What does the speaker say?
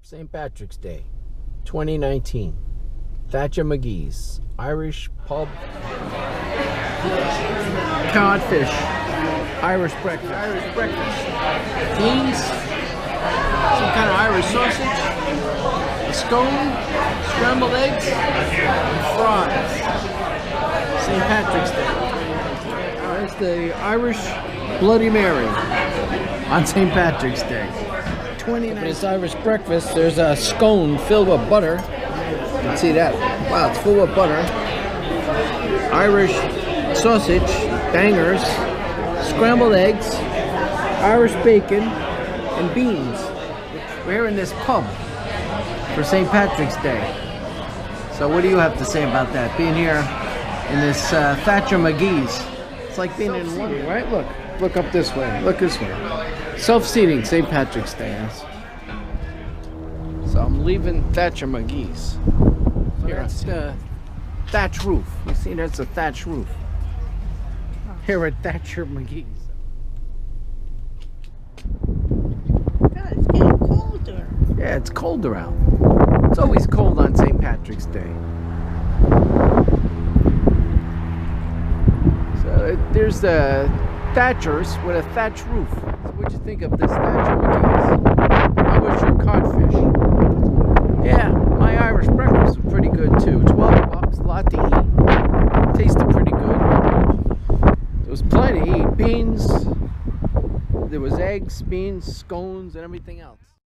St. Patrick's Day, 2019. Thatchers Mcgees, Irish pub. Codfish, Irish breakfast. Beans, some kind of Irish sausage, a scone, scrambled eggs, and fries. St. Patrick's Day. That's the Irish Bloody Mary on St. Patrick's Day. This Irish breakfast, there's a scone filled with butter. You can see that. Wow, it's full of butter. Irish sausage, bangers, scrambled eggs, Irish bacon, and beans. We're here in this pub for St. Patrick's Day. So what do you have to say about that? Being here in this Thatchers Mcgees. It's like being in London, right? Look up this way. Look this way. Self-seating St. Patrick's Day. So I'm leaving Thatchers Mcgees. Here, that's the thatch roof. You see, that's a thatch roof. Here at Thatchers Mcgees. God, it's getting colder. Yeah, it's colder out. It's always cold on St. Patrick's Day. So there's the Thatchers with a thatch roof. So what'd you think of this Thatchers Mcgees? How was your codfish? Yeah, my Irish breakfast was pretty good too. $12, a lot to eat. Tasted pretty good. There was plenty to eat. Beans, there was eggs, beans, scones, and everything else.